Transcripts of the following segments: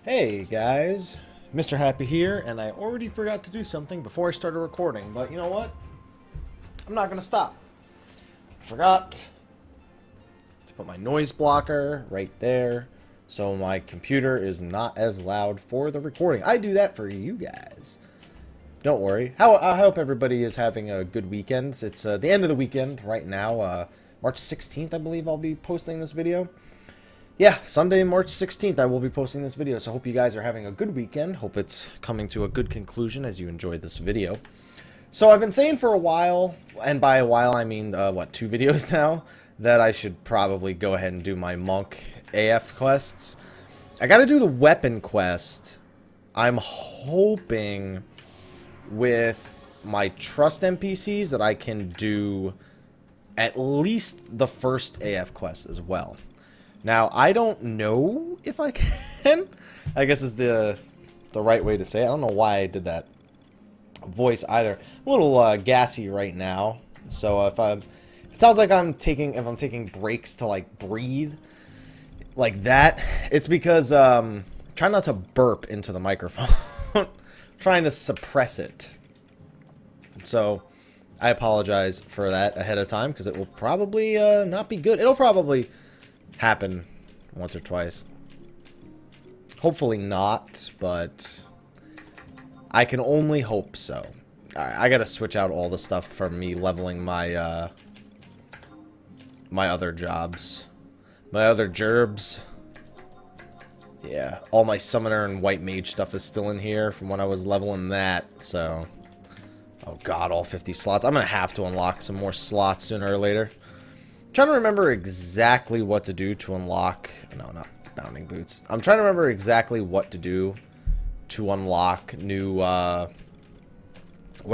Hey guys, Mrhappy here, and I already forgot to do something before I started recording, but you know what? I'm not gonna stop. I forgot to put my noise blocker right there, so my computer is not as loud for the recording. I do that for you guys. Don't worry. I hope everybody is having a good weekend. It's the end of the weekend right now, March 16th, I believe I'll be posting this video. Yeah, Sunday, March 16th, I will be posting this video, so I hope you guys are having a good weekend. Hope it's coming to a good conclusion as you enjoy this video. So I've been saying for a while, and by a while I mean, 2 videos now, that I should probably go ahead and do my Monk AF quests. I gotta do the weapon quest. I'm hoping with my trust NPCs that I can do at least the first AF quest as well. Now, I don't know if I can. I guess is the right way to say it. I don't know why I did that voice either. I'm a little gassy right now. So if it sounds like I'm taking breaks to like breathe like that, it's because trying not to burp into the microphone. Trying to suppress it. So I apologize for that ahead of time because it will probably not be good. It'll probably happen once or twice. Hopefully not, but I can only hope so. Alright, I gotta switch out all the stuff from me leveling my my other jobs. My other gerbs. Yeah, all my summoner and white mage stuff is still in here from when I was leveling that, so... Oh god, all 50 slots. I'm gonna have to unlock some more slots sooner or later. Trying to remember exactly what to do to unlock... No, not bounding boots. I'm trying to remember exactly what to do to unlock new, what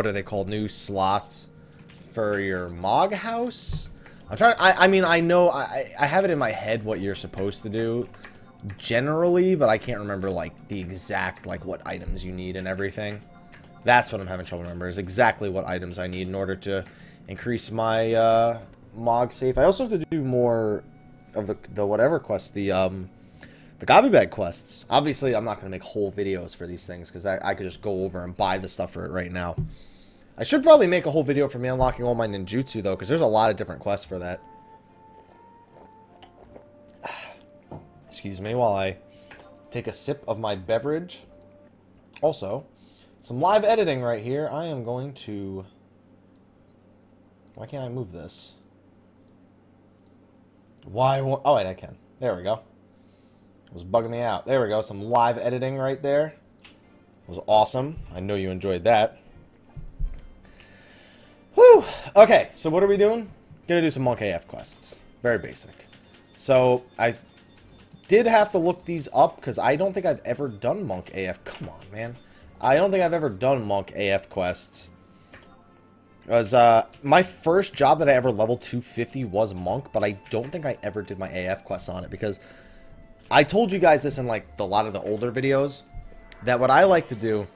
are they called? New slots for your Mog house? I'm trying... I mean, I know... I have it in my head what you're supposed to do generally, but I can't remember, like, the exact, like, what items you need and everything. That's what I'm having trouble remembering, is exactly what items I need in order to increase my, Mog safe. I also have to do more of the whatever quests, the Gobby Bag quests. Obviously, I'm not going to make whole videos for these things, because I could just go over and buy the stuff for it right now. I should probably make a whole video for me unlocking all my ninjutsu, though, because there's a lot of different quests for that. Excuse me while I take a sip of my beverage. Also, some live editing right here. I am going to... Why can't I move this? Why won't... Oh, wait, I can. There we go. It was bugging me out. There we go. Some live editing right there. It was awesome. I know you enjoyed that. Whew. Okay, so what are we doing? Gonna do some Monk AF quests. Very basic. So, I did have to look these up, because I don't think I've ever done Monk AF. Come on, man. I don't think I've ever done Monk AF quests. Because my first job that I ever leveled 250 was Monk, but I don't think I ever did my AF quests on it, because I told you guys this in like a lot of the older videos, that what I like to do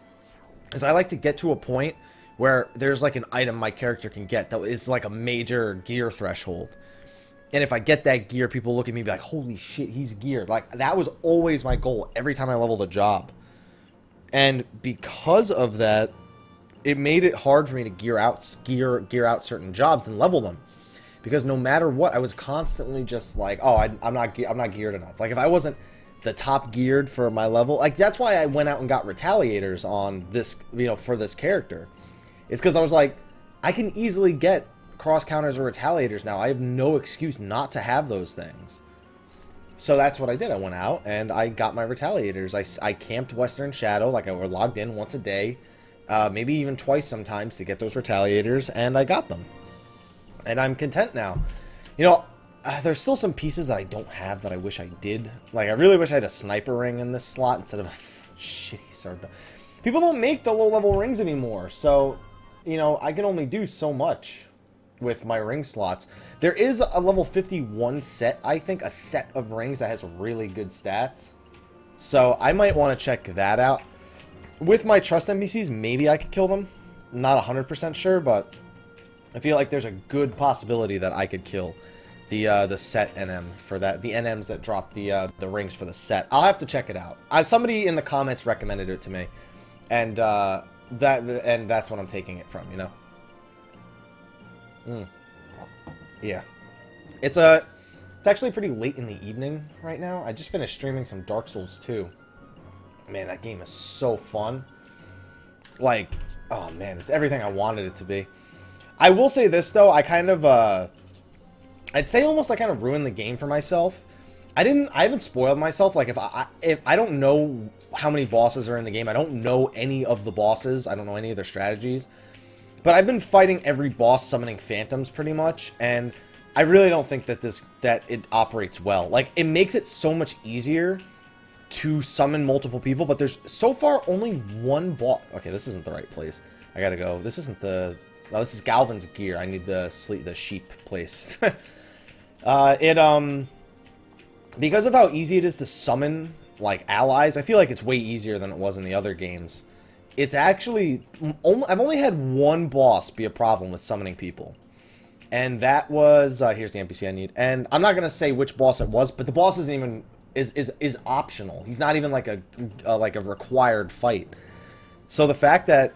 is I like to get to a point where there's like an item my character can get that is like a major gear threshold. And if I get that gear, people look at me and be like, holy shit, he's geared. Like, that was always my goal every time I leveled a job. And because of that, it made it hard for me to gear out certain jobs and level them, because no matter what, I was constantly just like, oh, I'm not geared enough. Like, if I wasn't the top geared for my level, like, that's why I went out and got retaliators on this, you know, for this character. It's because I was like, I can easily get cross counters or retaliators now. I have no excuse not to have those things. So that's what I did. I went out and I got my retaliators. I camped Western Shadow, like I were logged in once a day. Maybe even twice sometimes to get those retaliators, and I got them. And I'm content now. You know, there's still some pieces that I don't have that I wish I did. Like, I really wish I had a sniper ring in this slot instead of a shitty sword. People don't make the low-level rings anymore, so, you know, I can only do so much with my ring slots. There is a level 51 set, I think, a set of rings that has really good stats. So, I might want to check that out. With my trust NPCs, maybe I could kill them. I'm not 100% sure, but I feel like there's a good possibility that I could kill the set NM for that, the NMs that drop the rings for the set. I'll have to check it out. Somebody in the comments recommended it to me, and that's what I'm taking it from, you know. Yeah, it's actually pretty late in the evening right now. I just finished streaming some Dark Souls 2. Man, that game is so fun. Like, oh man, it's everything I wanted it to be. I will say this though, I kind of I'd say almost I kind of ruined the game for myself. I haven't spoiled myself. Like, if I don't know how many bosses are in the game, I don't know any of the bosses, I don't know any of their strategies. But I've been fighting every boss summoning phantoms pretty much, and I really don't think that it operates well. Like, it makes it so much easier to summon multiple people, but there's so far only one boss. Okay, this isn't the right place. I gotta go. This isn't the... No, this is Galvin's gear. I need the sheep place. Because of how easy it is to summon, like, allies, I feel like it's way easier than it was in the other games. It's actually... I've only had one boss be a problem with summoning people. And that was... here's the NPC I need. And I'm not going to say which boss it was, but the boss isn't even... is optional. He's not even like a required fight. So the fact that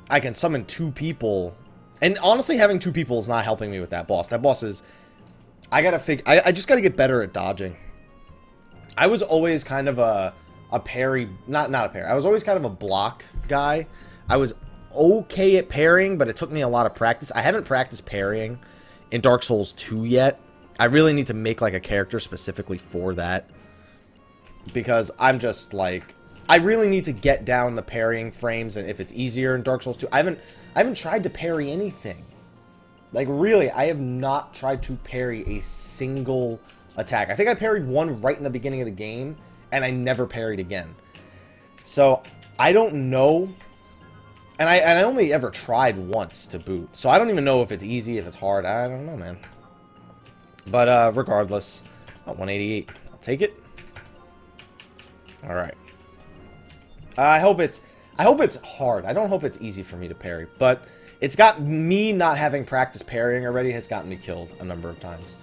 I can summon 2 people... And honestly, having 2 people is not helping me with that boss. That boss is... I just gotta get better at dodging. I was always kind of a parry... Not a parry. I was always kind of a block guy. I was okay at parrying, but it took me a lot of practice. I haven't practiced parrying in Dark Souls 2 yet. I really need to make like a character specifically for that. Because I'm just like... I really need to get down the parrying frames, and if it's easier in Dark Souls 2... I haven't tried to parry anything. Like, really, I have not tried to parry a single attack. I think I parried one right in the beginning of the game, and I never parried again. So, I don't know. And I only ever tried once to boot. So, I don't even know if it's easy, if it's hard. I don't know, man. But, regardless. Oh, 188. I'll take it. Alright. I hope it's hard. I don't hope it's easy for me to parry. But it's got me not having practiced parrying already has gotten me killed a number of times.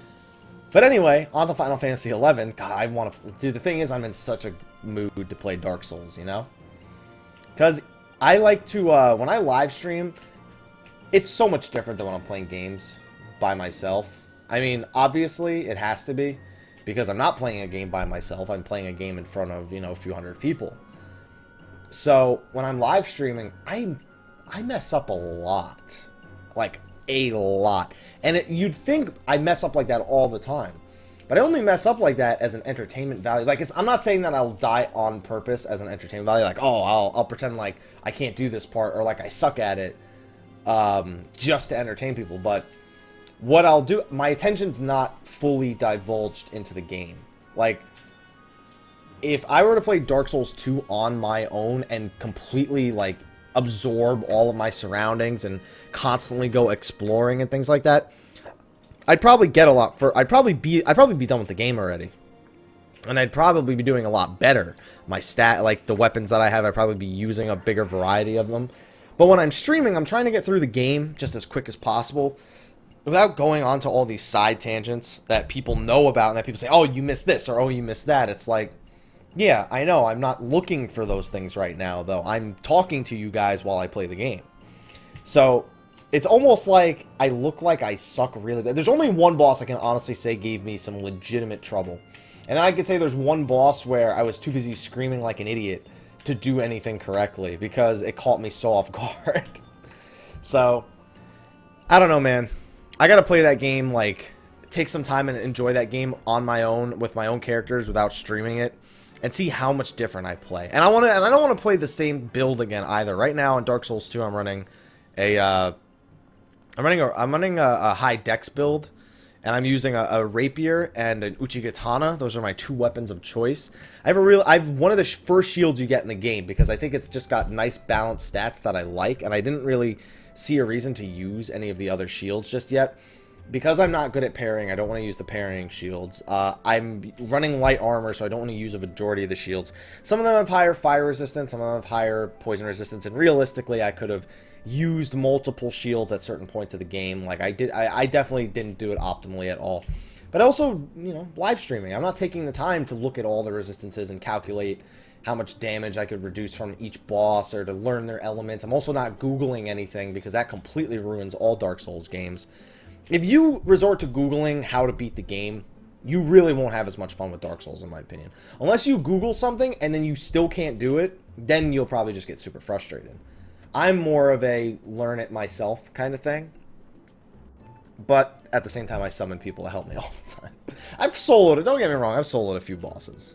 But anyway, on to Final Fantasy XI. God, I want to... Dude, the thing is, I'm in such a mood to play Dark Souls, you know? Because I like to... when I live stream, it's so much different than when I'm playing games by myself. I mean, obviously, it has to be. Because I'm not playing a game by myself. I'm playing a game in front of, you know, a few hundred people. So, when I'm live streaming, I mess up a lot. Like, a lot. And you'd think I mess up like that all the time. But I only mess up like that as an entertainment value. Like, I'm not saying that I'll die on purpose as an entertainment value. Like, oh, I'll pretend like I can't do this part, or like I suck at it just to entertain people. But what I'll do, my attention's not fully divulged into the game. Like, if I were to play Dark Souls 2 on my own and completely, like, absorb all of my surroundings and constantly go exploring and things like that, I'd probably get a lot for... I'd probably be done with the game already. And I'd probably be doing a lot better. My like, the weapons that I have, I'd probably be using a bigger variety of them. But when I'm streaming, I'm trying to get through the game just as quick as possible, without going on to all these side tangents that people know about, and that people say, oh, you missed this, or oh, you missed that. It's like... Yeah, I know. I'm not looking for those things right now, though. I'm talking to you guys while I play the game. So, it's almost like I look like I suck really bad. There's only one boss I can honestly say gave me some legitimate trouble. And then I could say there's one boss where I was too busy screaming like an idiot to do anything correctly, because it caught me so off guard. So, I don't know, man. I gotta play that game, like, take some time and enjoy that game on my own, with my own characters, without streaming it. And see how much different I play. And I don't want to play the same build again either. Right now in Dark Souls 2, I'm running a high dex build, and I'm using a rapier and an uchigatana. Those are my 2 weapons of choice. I have one of the first shields you get in the game, because I think it's just got nice balanced stats that I like, and I didn't really see a reason to use any of the other shields just yet. Because I'm not good at parrying, I don't want to use the parrying shields. I'm running light armor, so I don't want to use a majority of the shields. Some of them have higher fire resistance, some of them have higher poison resistance, and realistically, I could have used multiple shields at certain points of the game. Like, I definitely didn't do it optimally at all. But also, you know, live streaming. I'm not taking the time to look at all the resistances and calculate how much damage I could reduce from each boss or to learn their elements. I'm also not Googling anything because that completely ruins all Dark Souls games. If you resort to Googling how to beat the game, you really won't have as much fun with Dark Souls, in my opinion. Unless you Google something and then you still can't do it, then you'll probably just get super frustrated. I'm more of a learn it myself kind of thing. But at the same time, I summon people to help me all the time. I've soloed it. Don't get me wrong. I've soloed a few bosses.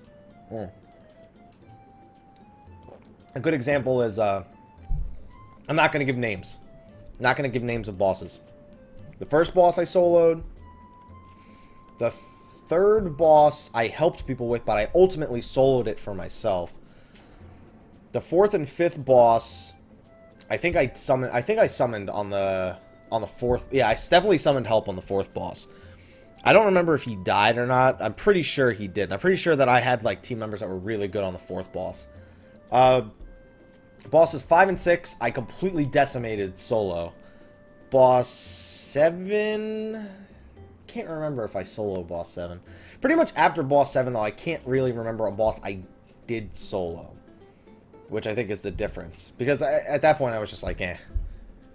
A good example is, I'm not going to give names. I'm not going to give names of bosses. The first boss I soloed. The third boss I helped people with, but I ultimately soloed it for myself. The fourth and fifth boss, I think I summoned on the fourth. Yeah, I definitely summoned help on the fourth boss. I don't remember if he died or not. I'm pretty sure he did. I'm pretty sure that I had like team members that were really good on the fourth boss. Bosses 5 and 6, I completely decimated solo. Boss 7, can't remember if I solo boss 7. Pretty much after boss 7, though, I can't really remember a boss I did solo, which I think is the difference. Because at that point, I was just like,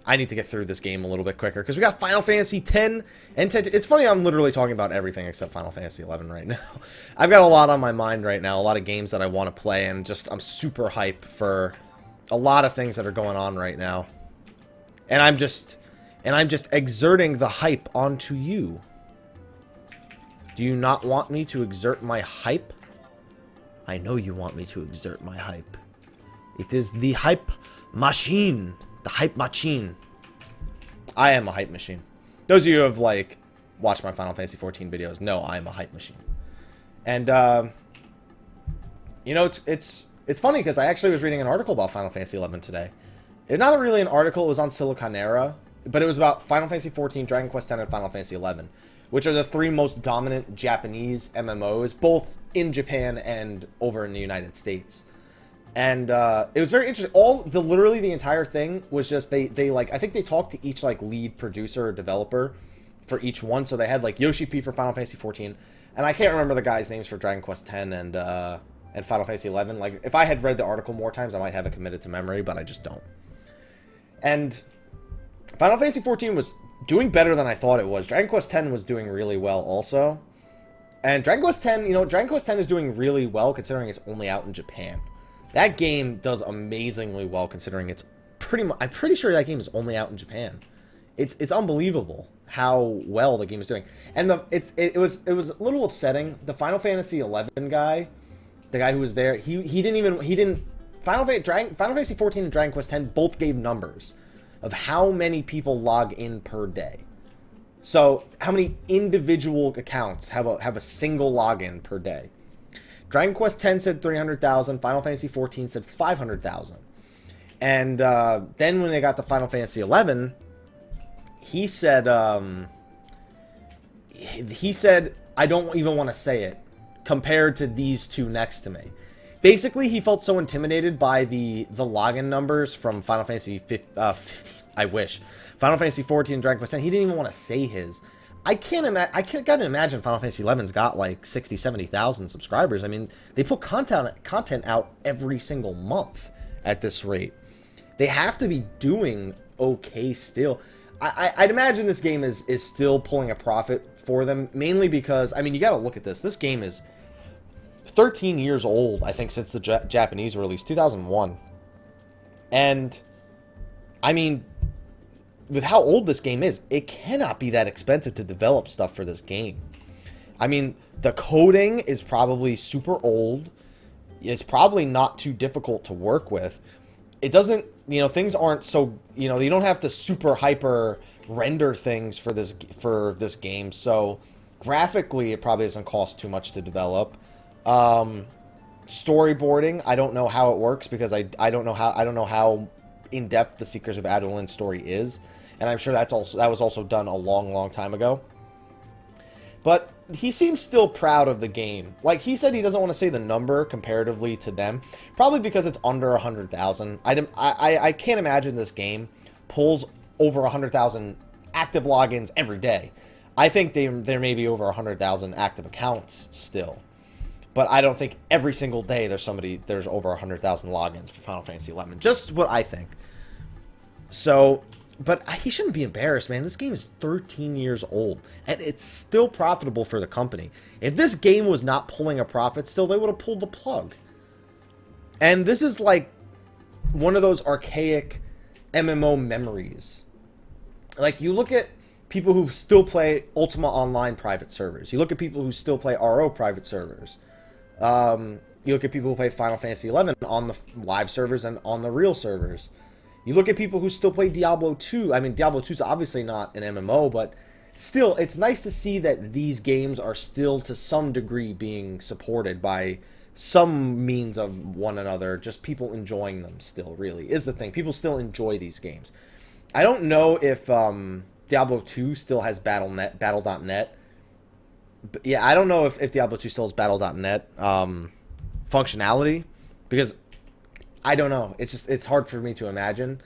I need to get through this game a little bit quicker. Because we got Final Fantasy X and 10. It's funny, I'm literally talking about everything except Final Fantasy XI right now. I've got a lot on my mind right now. A lot of games that I want to play. And just, I'm super hyped for a lot of things that are going on right now. And I'm just exerting the hype onto you. Do you not want me to exert my hype? I know you want me to exert my hype. It is the hype machine. The hype machine. I am a hype machine. Those of you who have, like, watched my Final Fantasy XIV videos know I am a hype machine. And, you know, it's funny because I actually was reading an article about Final Fantasy XI today. It's not really an article. It was on Siliconera. But it was about Final Fantasy XIV, Dragon Quest X, and Final Fantasy XI, which are the three most dominant Japanese MMOs, both in Japan and over in the United States. And it was very interesting. Literally the entire thing was just they like, I think they talked to each like lead producer or developer for each one. So they had like Yoshi P for Final Fantasy XIV, and I can't remember the guys' names for Dragon Quest X and Final Fantasy XI. Like, if I had read the article more times, I might have it committed to memory, but I just don't. And Final Fantasy XIV was doing better than I thought it was. Dragon Quest X was doing really well also. And Dragon Quest X, you know, Dragon Quest X is doing really well considering it's only out in Japan. That game does amazingly well considering it's I'm pretty sure that game is only out in Japan. It's unbelievable how well the game is doing. And it was a little upsetting. The Final Fantasy XI guy, the guy who was there, Final Fantasy XIV and Dragon Quest X both gave numbers of how many people log in per day. So, how many individual accounts have a single login per day? Dragon Quest X said 300,000, Final Fantasy XIV said 500,000. And then when they got to Final Fantasy XI, he said, I don't even want to say it, compared to these two next to me. Basically, he felt so intimidated by the login numbers from Final Fantasy 15, I wish. Final Fantasy 14 and Dragon Quest X, he didn't even want to say his. I gotta imagine Final Fantasy 11's got like 60, 70,000 subscribers. I mean, they put content out every single month at this rate. They have to be doing okay still. I'd imagine this game is still pulling a profit for them, mainly because, I mean, you gotta look at this. This game is 13 years old, I think, since the Japanese release, 2001. And, I mean, with how old this game is, it cannot be that expensive to develop stuff for this game. I mean, the coding is probably super old. It's probably not too difficult to work with. It doesn't, you know, things aren't so, you know, you don't have to super hyper render things for this game. So, graphically, it probably doesn't cost too much to develop. Storyboarding, I don't know how it works because I don't know how in depth the Seekers of Adoulin story is, and I'm sure that was also done a long time ago. But he seems still proud of the game. Like, he said he doesn't want to say the number comparatively to them, probably because it's under 100,000. I can't imagine this game pulls over 100,000 active logins every day. I think there may be over 100,000 active accounts still. But I don't think every single day there's over 100,000 logins for Final Fantasy 11. Just what I think. So, but he shouldn't be embarrassed, man. This game is 13 years old, and it's still profitable for the company. If this game was not pulling a profit still, they would have pulled the plug. And this is like one of those archaic MMO memories. Like, you look at people who still play Ultima Online private servers. You look at people who still play RO private servers. You look at people who play Final Fantasy 11 on the live servers and on the real servers. You look at people who still play Diablo 2. I mean, Diablo 2 is obviously not an MMO, but still, it's nice to see that these games are still, to some degree, being supported by some means of one another. Just people enjoying them still, really, is the thing. People still enjoy these games. I don't know if Diablo 2 still has Battle.net. But yeah, I don't know if Diablo 2 still has Battle.net functionality, because I don't know. It's hard for me to imagine.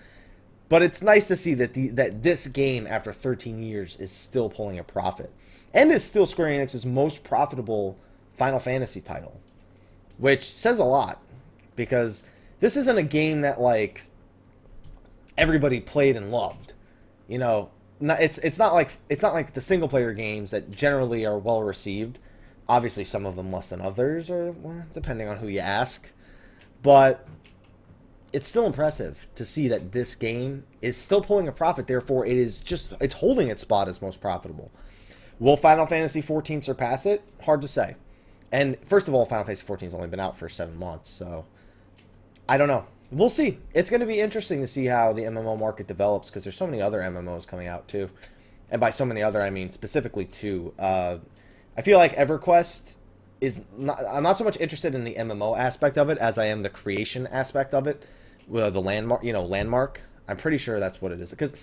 But it's nice to see that this game, after 13 years, is still pulling a profit. And is still Square Enix's most profitable Final Fantasy title. Which says a lot. Because this isn't a game that, like, everybody played and loved. You know, it's not like the single player games that generally are well received. Obviously, some of them less than others, or well, depending on who you ask. But it's still impressive to see that this game is still pulling a profit. Therefore, it's holding its spot as most profitable. Will Final Fantasy XIV surpass it? Hard to say. And first of all, Final Fantasy XIV has only been out for 7 months, so I don't know. We'll see. It's going to be interesting to see how the MMO market develops, because there's so many other MMOs coming out too. And by so many other, I mean specifically two. I feel like EverQuest is not. I'm not so much interested in the MMO aspect of it as I am the creation aspect of it. The landmark, landmark. I'm pretty sure that's what it is, because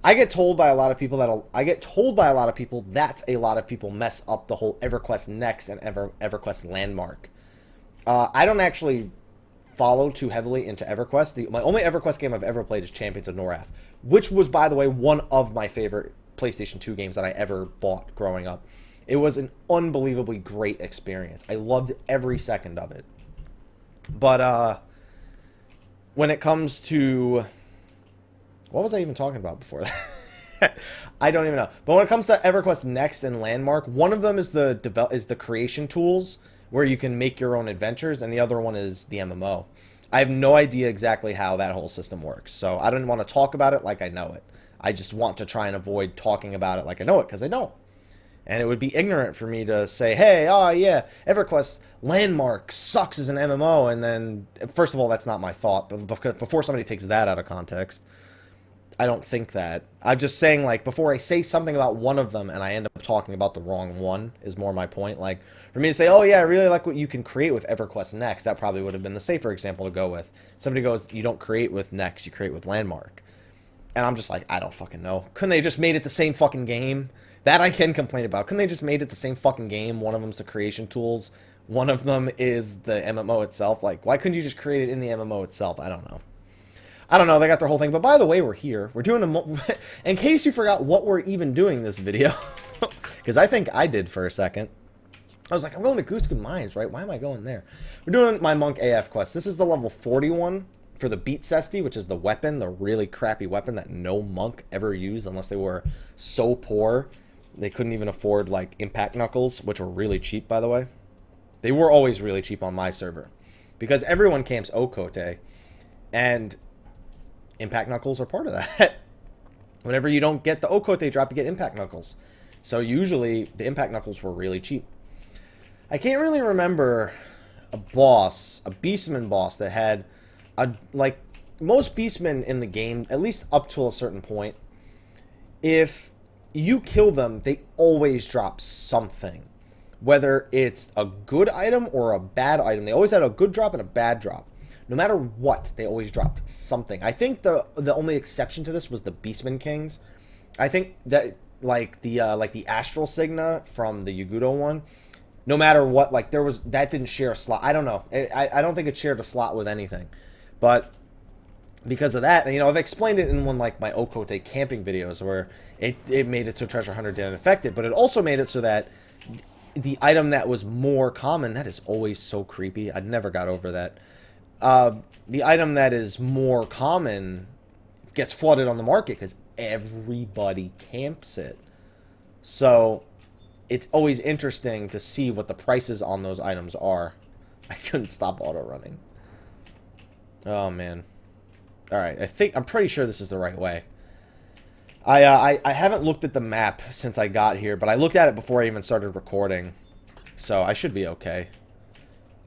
I get told by a lot of people that a lot of people mess up the whole EverQuest Next and EverQuest Landmark. I don't actually follow too heavily into EverQuest. My only EverQuest game I've ever played is Champions of Mrhappy, which was, by the way, one of my favorite PlayStation 2 games that I ever bought growing up. It was an unbelievably great experience. I loved every second of it. But when it comes to... What was I even talking about before that? I don't even know. But when it comes to EverQuest Next and Landmark, one of them is the creation tools, where you can make your own adventures, and the other one is the MMO. I have no idea exactly how that whole system works, so I don't want to talk about it like I know it. I just want to try and avoid talking about it like I know it, because I don't. And it would be ignorant for me to say, hey, oh yeah, EverQuest Landmark sucks as an MMO, and then, first of all, that's not my thought, but before somebody takes that out of context, I don't think that. I'm just saying, like, before I say something about one of them and I end up talking about the wrong one is more my point. Like, for me to say, oh yeah, I really like what you can create with EverQuest Next, that probably would have been the safer example to go with. Somebody goes, you don't create with Next, you create with Landmark. And I'm just like, I don't fucking know. Couldn't they just made it the same fucking game? That I can complain about. Couldn't they just made it the same fucking game? One of them's the creation tools. One of them is the MMO itself. Like, why couldn't you just create it in the MMO itself? I don't know. I don't know, they got their whole thing. But by the way, we're here. We're doing in case you forgot what we're even doing this video, because I think I did for a second. I was like, I'm going to Goosekin Mines, right? Why am I going there? We're doing my Monk AF quest. This is the level 41 for the Beat Cesti, which is the weapon, the really crappy weapon that no monk ever used unless they were so poor they couldn't even afford, like, Impact Knuckles, which were really cheap, by the way. They were always really cheap on my server, because everyone camps Okote, and Impact Knuckles are part of that. Whenever you don't get the Okote drop, you get Impact Knuckles. So usually, the Impact Knuckles were really cheap. I can't really remember a Beastman boss that had like, most Beastmen in the game, at least up to a certain point, if you kill them, they always drop something. Whether it's a good item or a bad item, they always had a good drop and a bad drop. No matter what, they always dropped something. I think the only exception to this was the Beastman Kings. I think that like the Astral Signa from the Yugudo one, no matter what, like that didn't share a slot. I don't know. I don't think it shared a slot with anything. But because of that. And, you know, I've explained it in one like my Okote camping videos where it made it so treasure hunter didn't affect it, but it also made it so that the item that was more common, that is always so creepy. I never got over that. The item that is more common gets flooded on the market because everybody camps it. So it's always interesting to see what the prices on those items are. I couldn't stop auto running. Oh man. Alright, I'm pretty sure this is the right way. I haven't looked at the map since I got here, but I looked at it before I even started recording. So I should be okay.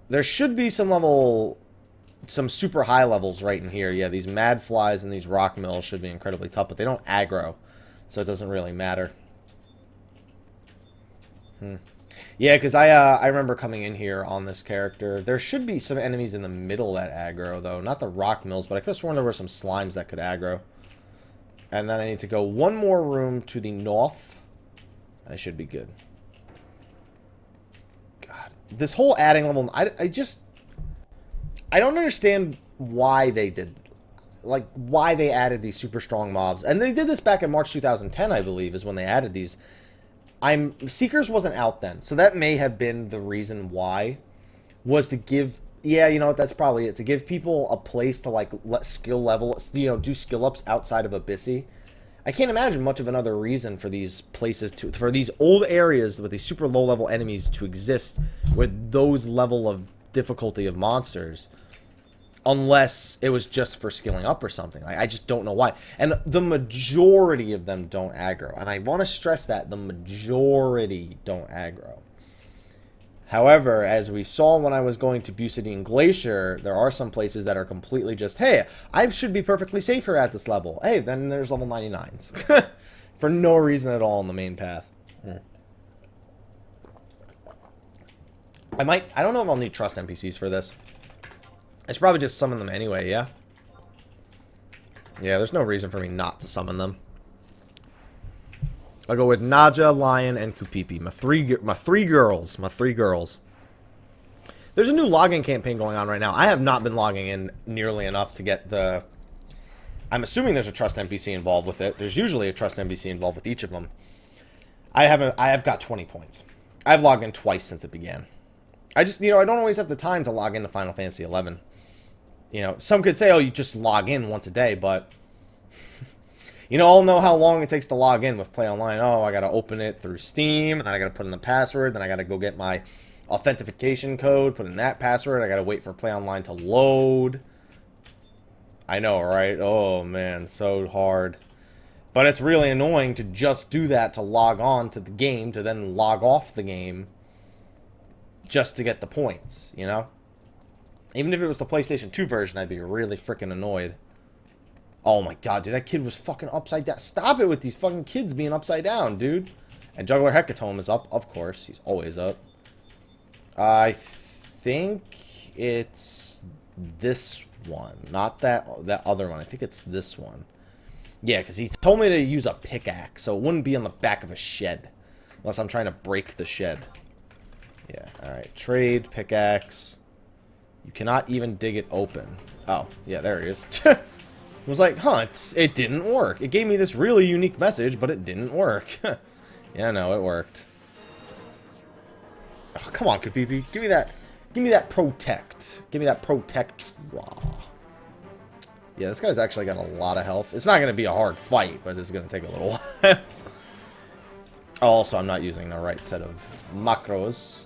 There should be some super high levels right in here. Yeah, these mad flies and these rock mills should be incredibly tough, but they don't aggro, so it doesn't really matter. Yeah, because I remember coming in here on this character. There should be some enemies in the middle that aggro, though. Not the rock mills, but I could have sworn there were some slimes that could aggro. And then I need to go one more room to the north. I should be good. God, this whole adding level... I don't understand why they did... Like, why they added these super strong mobs. And they did this back in March 2010, I believe, is when they added these. Seekers wasn't out then, so that may have been the reason why. Was to give... Yeah, you know, that's probably it. To give people a place to, like, let skill level, you know, do skill ups outside of Abyssy. I can't imagine much of another reason for these places for these old areas with these super low level enemies to exist with those level of difficulty of monsters. Unless it was just for skilling up or something. Like, I just don't know why. And the majority of them don't aggro. And I want to stress that. The majority don't aggro. However, as we saw when I was going to Bucidine Glacier, there are some places that are completely just, hey, I should be perfectly safe here at this level. Hey, then there's level 99s. For no reason at all on the main path. I don't know if I'll need trust NPCs for this. I should probably just summon them anyway, yeah? Yeah, there's no reason for me not to summon them. I'll go with Naja, Lion, and Kupipi. My three girls. There's a new login campaign going on right now. I have not been logging in nearly enough to get the... I'm assuming there's a trust NPC involved with it. There's usually a trust NPC involved with each of them. I have got 20 points. I've logged in twice since it began. I just, you know, I don't always have the time to log into Final Fantasy XI. You know, some could say, oh, you just log in once a day, but... You know, I'll know how long it takes to log in with Play Online. Oh, I gotta open it through Steam, and then I gotta put in the password, then I gotta go get my authentication code, put in that password, I gotta wait for Play Online to load. I know, right? Oh, man, so hard. But it's really annoying to just do that to log on to the game, to then log off the game, just to get the points, you know? Even if it was the PlayStation 2 version, I'd be really freaking annoyed. Oh my god, dude, that kid was fucking upside down. Stop it with these fucking kids being upside down, dude. And Juggler Hecatome is up, of course. He's always up. I think it's this one. Not that other one. I think it's this one. Yeah, because he told me to use a pickaxe, so it wouldn't be on the back of a shed. Unless I'm trying to break the shed. Yeah, alright. Trade, pickaxe. You cannot even dig it open. Oh, yeah, there he is. I was like, huh, it didn't work. It gave me this really unique message, but it didn't work. Yeah, no, it worked. Oh, come on, Kapipi. Give me that protect. Give me that protect. Yeah, this guy's actually got a lot of health. It's not going to be a hard fight, but it's going to take a little while. Also, I'm not using the right set of macros.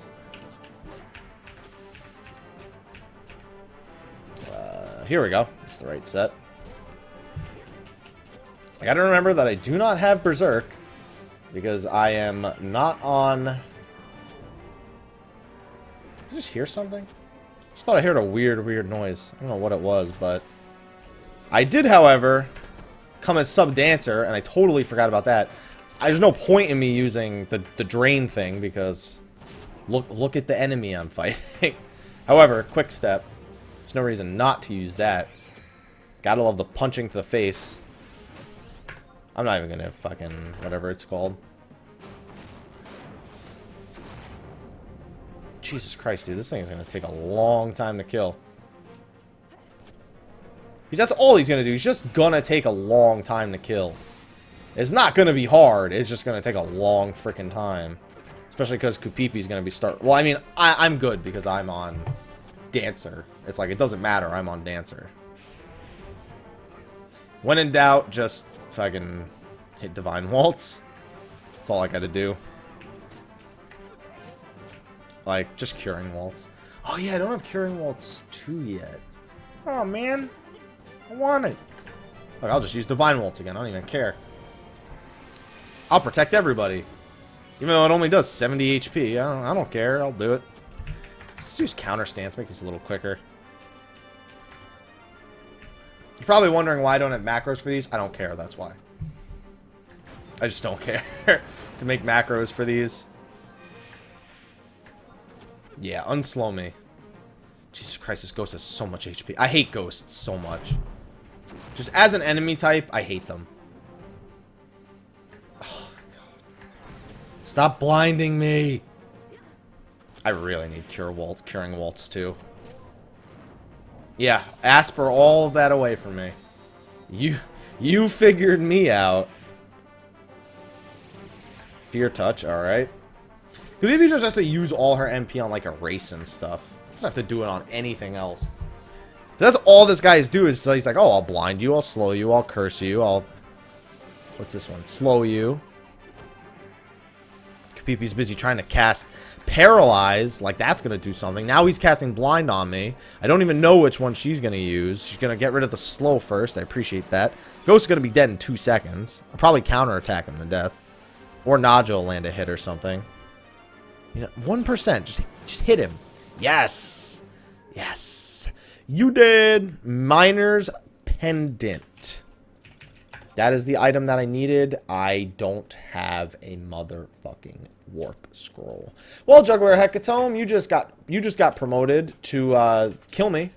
Here we go. It's the right set. I gotta remember that I do not have Berserk, because I am not on... Did I just hear something? I just thought I heard a weird noise. I don't know what it was, but... I did, however, come as sub-dancer, and I totally forgot about that. There's no point in me using the drain thing, because... Look at the enemy I'm fighting. However, quick step. There's no reason not to use that. Gotta love the punching to the face. I'm not even gonna fucking... whatever it's called. Jesus Christ, dude. This thing is gonna take a long time to kill. Because that's all he's going to do. He's just going to take a long time to kill. It's not going to be hard. It's just going to take a long freaking time. Especially because Kupipi's going to be Well, I mean, I'm good because I'm on Dancer. It's like, it doesn't matter. I'm on Dancer. When in doubt, just fucking hit Divine Waltz. That's all I got to do. Like, just Curing Waltz. Oh, yeah, I don't have Curing Waltz 2 yet. Oh, man. I want it. Look, I'll just use Divine Waltz again. I don't even care. I'll protect everybody. Even though it only does 70 HP. I don't care. I'll do it. Let's use Counter Stance. Make this a little quicker. You're probably wondering why I don't have macros for these. I don't care. That's why. I just don't care to make macros for these. Yeah, unslow me. Jesus Christ, this ghost has so much HP. I hate ghosts so much. Just as an enemy type, I hate them. Oh, God. Stop blinding me. I really need Curing Waltz too. Yeah, Asper all of that away from me. You figured me out. Fear Touch, alright. Maybe just has to use all her MP on like a race and stuff. Doesn't have to do it on anything else. That's all this guy's do is he's like, oh, I'll blind you, I'll slow you, I'll curse you, I'll... What's this one? Slow you. Kupipi's busy trying to cast Paralyze. Like, that's going to do something. Now he's casting Blind on me. I don't even know which one she's going to use. She's going to get rid of the slow first. I appreciate that. Ghost's going to be dead in 2 seconds. I'll probably counterattack him to death. Or Naja will land a hit or something. You know, 1%. Just hit him. Yes. Yes. You did. Miner's Pendant. That is the item that I needed. I don't have a motherfucking warp scroll. Well, Juggler Hecatomb, you just got promoted to kill me.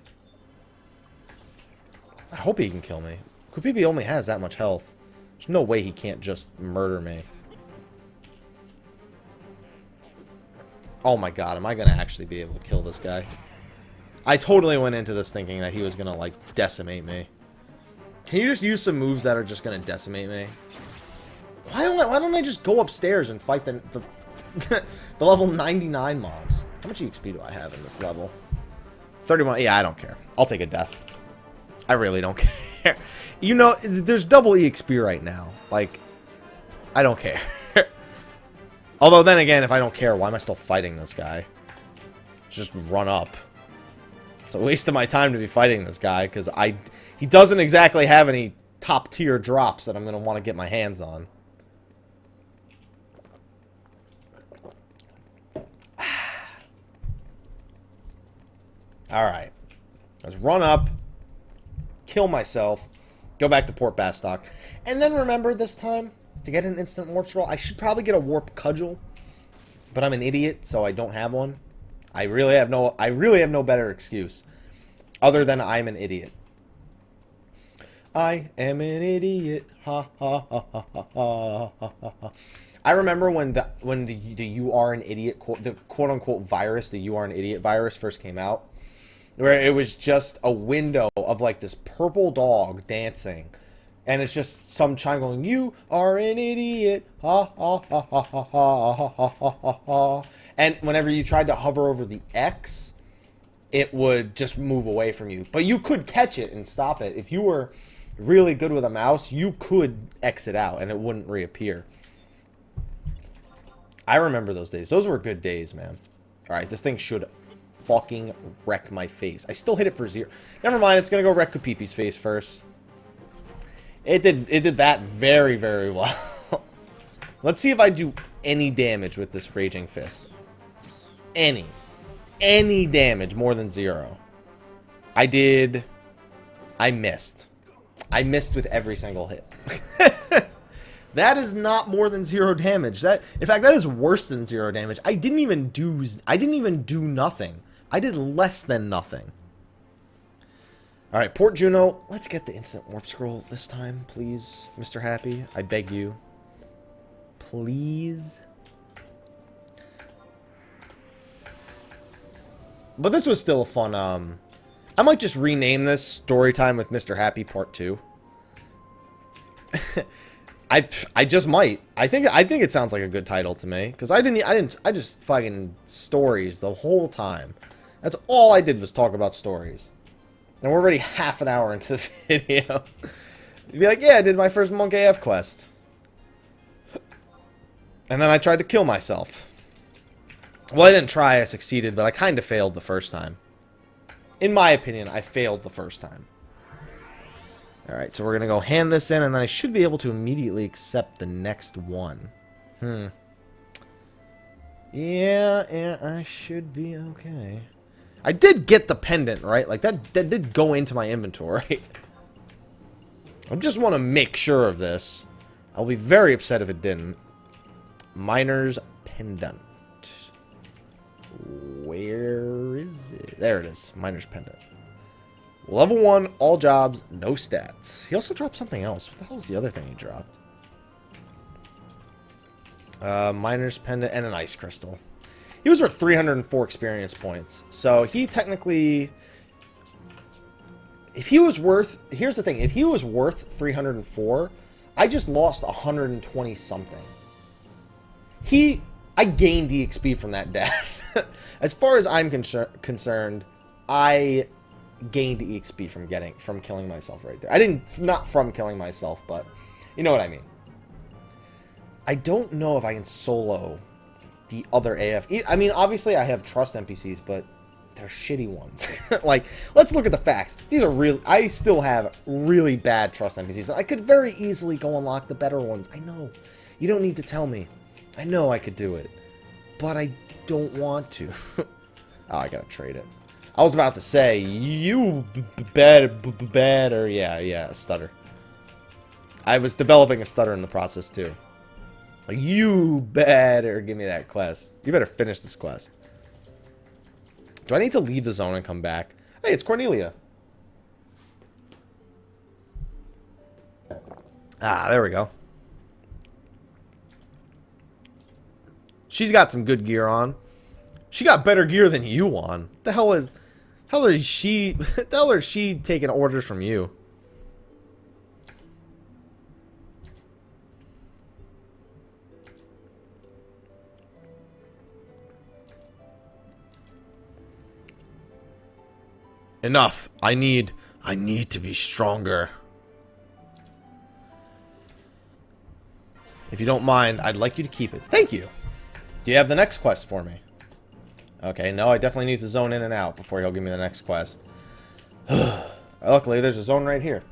I hope he can kill me. Kupipi only has that much health. There's no way he can't just murder me. Oh my god, am I gonna actually be able to kill this guy? I totally went into this thinking that he was gonna, like, decimate me. Can you just use some moves that are just gonna decimate me? Why don't I just go upstairs and fight the the level 99 mobs? How much EXP do I have in this level? 31. Yeah, I don't care. I'll take a death. I really don't care. You know, there's double EXP right now. Like, I don't care. Although, then again, if I don't care, why am I still fighting this guy? Just run up. It's a waste of my time to be fighting this guy, because he doesn't exactly have any top-tier drops that I'm going to want to get my hands on. Alright. Let's run up, kill myself, go back to Port Bastock, and then remember this time, to get an instant warp scroll, I should probably get a warp cudgel, but I'm an idiot, so I don't have one. I really have no better excuse, other than I'm an idiot. I am an idiot. Ha ha ha ha ha ha ha. I remember when the you are an idiot the quote unquote virus, the you are an idiot virus first came out, where it was just a window of like this purple dog dancing, and it's just some chime going, "You are an idiot." Ha ha ha ha ha ha ha ha ha ha. And whenever you tried to hover over the X, it would just move away from you. But you could catch it and stop it. If you were really good with a mouse, you could exit out and it wouldn't reappear. I remember those days. Those were good days, man. Alright, this thing should fucking wreck my face. I still hit it for 0. Never mind, it's gonna go wreck Kupipi's face first. It did that very, very well. Let's see if I do any damage with this Raging Fist. Any damage more than 0. I missed. I missed with every single hit. That is not more than 0 damage. In fact, that is worse than 0 damage. I didn't even do nothing. I did less than nothing. All right, Port Juno. Let's get the instant warp scroll this time, please, Mr. Happy. I beg you. Please. But this was still a fun I might just rename this Storytime with Mrhappy Part 2. I just might. I think it sounds like a good title to me, because I just fucking stories the whole time. That's all I did was talk about stories. And we're already half an hour into the video. You'd be like, yeah, I did my first Monk AF quest. And then I tried to kill myself. Well, I didn't try, I succeeded, but I kind of failed the first time. In my opinion, I failed the first time. Alright, so we're going to go hand this in, and then I should be able to immediately accept the next one. Yeah, I should be okay. I did get the pendant, right? Like, that did go into my inventory. I just want to make sure of this. I'll be very upset if it didn't. Miner's pendant. Where is it? There it is. Miner's pendant. Level 1, all jobs, no stats. He also dropped something else. What the hell was the other thing he dropped? Miner's pendant and an ice crystal. He was worth 304 experience points. So he technically... If he was worth... Here's the thing. If he was worth 304, I just lost 120 something. I gained EXP from that death. As far as I'm concerned, I gained EXP from killing myself right there. I didn't, not from killing myself, but you know what I mean. I don't know if I can solo the other AF. I mean, obviously I have trust NPCs, but they're shitty ones. Like, let's look at the facts. These are real. I still have really bad trust NPCs. I could very easily go unlock the better ones. I know. You don't need to tell me. I know I could do it, but I don't want to. Oh, I gotta trade it. I was about to say, you better, yeah, stutter. I was developing a stutter in the process, too. You better give me that quest. You better finish this quest. Do I need to leave the zone and come back? Hey, it's Cornelia. Ah, there we go. She's got some good gear on. She got better gear than you on. The hell is she taking orders from you? Enough. I need to be stronger. If you don't mind, I'd like you to keep it. Thank you. Do you have the next quest for me? Okay, no, I definitely need to zone in and out before he'll give me the next quest. Luckily, there's a zone right here.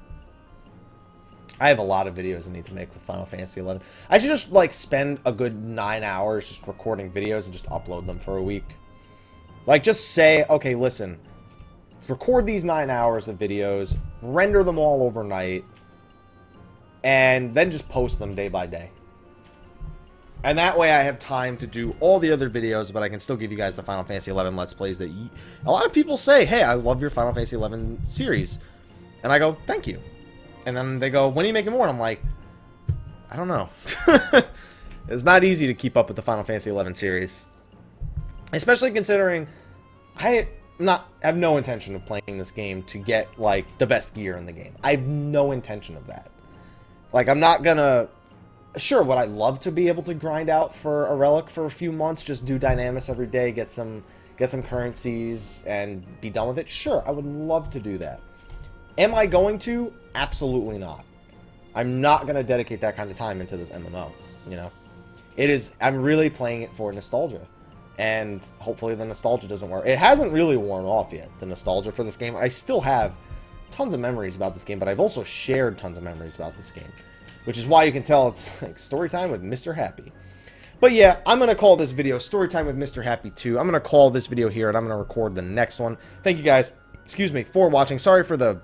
I have a lot of videos I need to make with Final Fantasy XI. I should just, like, spend a good 9 hours just recording videos and just upload them for a week. Like, just say, okay, listen, record these 9 hours of videos, render them all overnight, and then just post them day by day. And that way I have time to do all the other videos, but I can still give you guys the Final Fantasy XI Let's Plays that a lot of people say, hey, I love your Final Fantasy XI series. And I go, thank you. And then they go, when are you making more? And I'm like, I don't know. It's not easy to keep up with the Final Fantasy XI series. Especially considering I have no intention of playing this game to get, like, the best gear in the game. I have no intention of that. Like, I'm not gonna... Sure, would I love to be able to grind out for a relic for a few months, just do dynamics every day, get some currencies, and be done with it? Sure, I would love to do that. Am I going to? Absolutely not. I'm not going to dedicate that kind of time into this MMO, you know? I'm really playing it for nostalgia. And hopefully the nostalgia doesn't wear... It hasn't really worn off yet, the nostalgia for this game. I still have tons of memories about this game, but I've also shared tons of memories about this game. Which is why you can tell it's like Storytime with Mrhappy. But yeah, I'm going to call this video Storytime with Mrhappy 2. I'm going to call this video here, and I'm going to record the next one. Thank you guys, excuse me, for watching. Sorry for the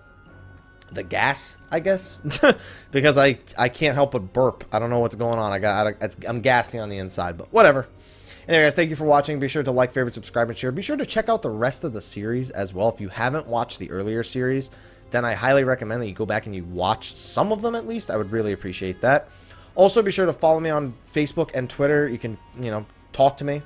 gas, I guess. Because I can't help but burp. I don't know what's going on. I'm gassing on the inside, but whatever. Anyway, guys, thank you for watching. Be sure to like, favorite, subscribe, and share. Be sure to check out the rest of the series as well. If you haven't watched the earlier series, then I highly recommend that you go back and you watch some of them at least. I would really appreciate that. Also, be sure to follow me on Facebook and Twitter. You can, you know, talk to me.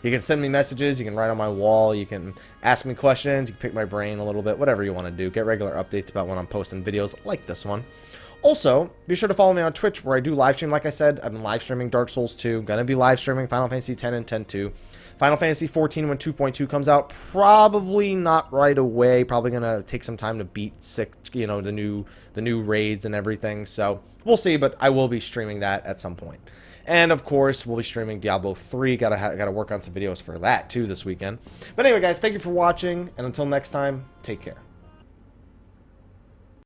You can send me messages. You can write on my wall. You can ask me questions. You can pick my brain a little bit. Whatever you want to do. Get regular updates about when I'm posting videos like this one. Also, be sure to follow me on Twitch where I do live stream. Like I said, I've been live streaming Dark Souls 2. Gonna be live streaming Final Fantasy 10 and 10-2. Final Fantasy 14 when 2.2 comes out. Probably not right away. Probably gonna take some time to beat 6, you know, the new raids and everything. So we'll see, but I will be streaming that at some point. And of course, we'll be streaming Diablo 3. Gotta work on some videos for that too this weekend. But anyway, guys, thank you for watching, and until next time, take care.